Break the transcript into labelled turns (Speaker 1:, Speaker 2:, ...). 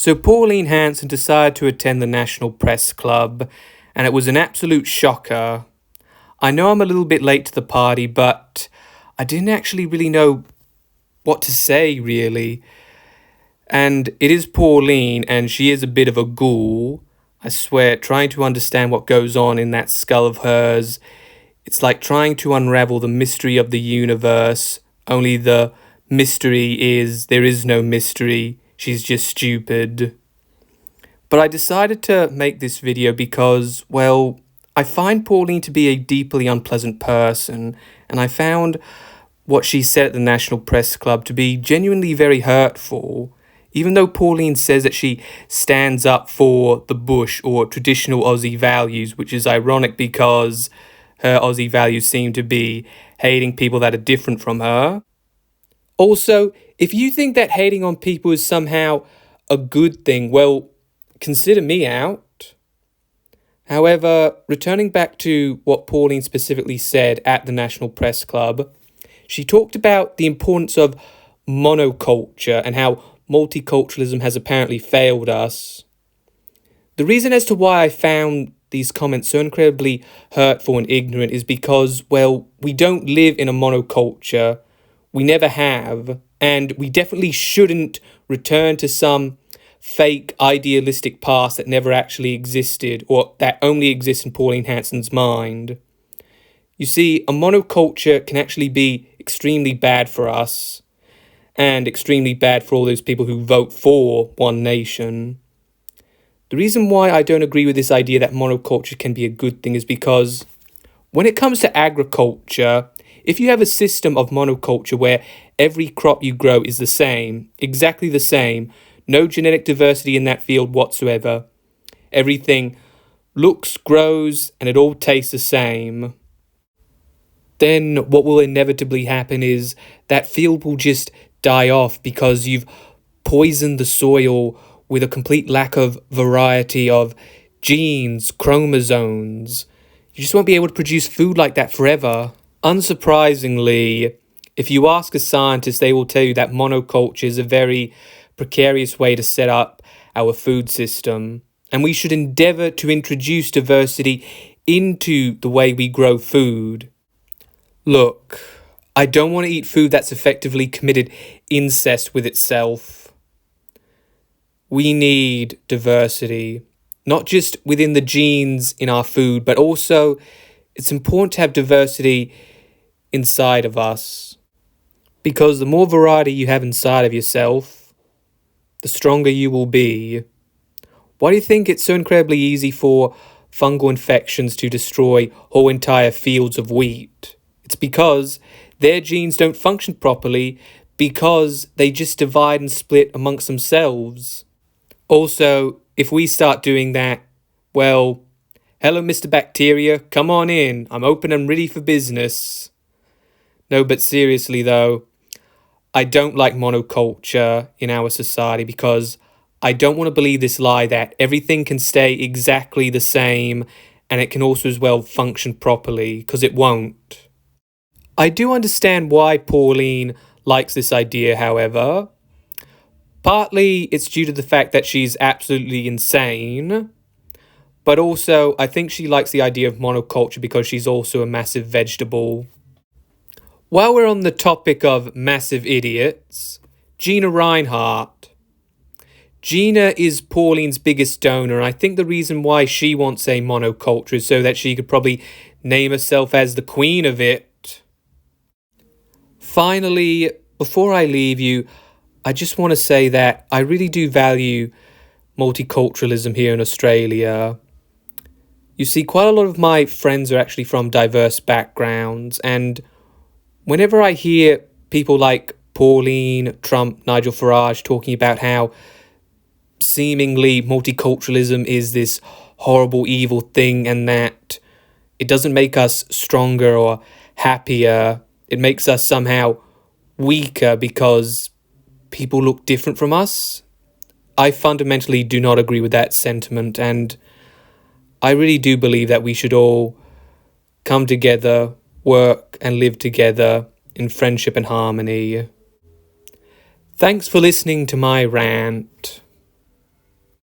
Speaker 1: So Pauline Hanson decided to attend the National Press Club, and it was an absolute shocker. I know I'm a little bit late to the party, but I didn't actually really know what to say, really. And it is Pauline, and she is a bit of a ghoul. I swear, trying to understand what goes on in that skull of hers, it's like trying to unravel the mystery of the universe, only the mystery is there is no mystery. She's just stupid. But I decided to make this video because, well, I find Pauline to be a deeply unpleasant person, and I found what she said at the National Press Club to be genuinely very hurtful. Even though Pauline says that she stands up for the bush or traditional Aussie values, which is ironic because her Aussie values seem to be hating people that are different from her. Also, if you think that hating on people is somehow a good thing, well, consider me out. However, returning back to what Pauline specifically said at the National Press Club, she talked about the importance of monoculture and how multiculturalism has apparently failed us. The reason as to why I found these comments so incredibly hurtful and ignorant is because, well, we don't live in a monoculture. We never have, and we definitely shouldn't return to some fake idealistic past that never actually existed, or that only exists in Pauline Hanson's mind. You see, a monoculture can actually be extremely bad for us, and extremely bad for all those people who vote for one nation. The reason why I don't agree with this idea that monoculture can be a good thing is because when it comes to agriculture, if you have a system of monoculture where every crop you grow is the same, exactly the same, no genetic diversity in that field whatsoever, everything looks, grows, and it all tastes the same, then what will inevitably happen is that field will just die off because you've poisoned the soil with a complete lack of variety of genes, chromosomes. You just won't be able to produce food like that forever. Unsurprisingly, if you ask a scientist, they will tell you that monoculture is a very precarious way to set up our food system, and we should endeavour to introduce diversity into the way we grow food. Look, I don't want to eat food that's effectively committed incest with itself. We need diversity, not just within the genes in our food, but also it's important to have diversity inside of us. Because the more variety you have inside of yourself, the stronger you will be. Why do you think it's so incredibly easy for fungal infections to destroy whole entire fields of wheat? It's because their genes don't function properly because they just divide and split amongst themselves. Also, if we start doing that, well, hello Mr. Bacteria, come on in, I'm open and ready for business. No, but seriously though, I don't like monoculture in our society because I don't want to believe this lie that everything can stay exactly the same and it can also as well function properly, because it won't. I do understand why Pauline likes this idea, however. Partly it's due to the fact that she's absolutely insane, but also I think she likes the idea of monoculture because she's also a massive vegetable. While we're on the topic of massive idiots, Gina Reinhardt. Gina is Pauline's biggest donor, and I think the reason why she wants a monoculture is so that she could probably name herself as the queen of it. Finally, before I leave you, I just want to say that I really do value multiculturalism here in Australia. You see, quite a lot of my friends are actually from diverse backgrounds, and whenever I hear people like Pauline, Trump, Nigel Farage talking about how seemingly multiculturalism is this horrible, evil thing and that it doesn't make us stronger or happier, it makes us somehow weaker because people look different from us, I fundamentally do not agree with that sentiment, and I really do believe that we should all come together, work and live together in friendship and harmony. Thanks for listening to my rant.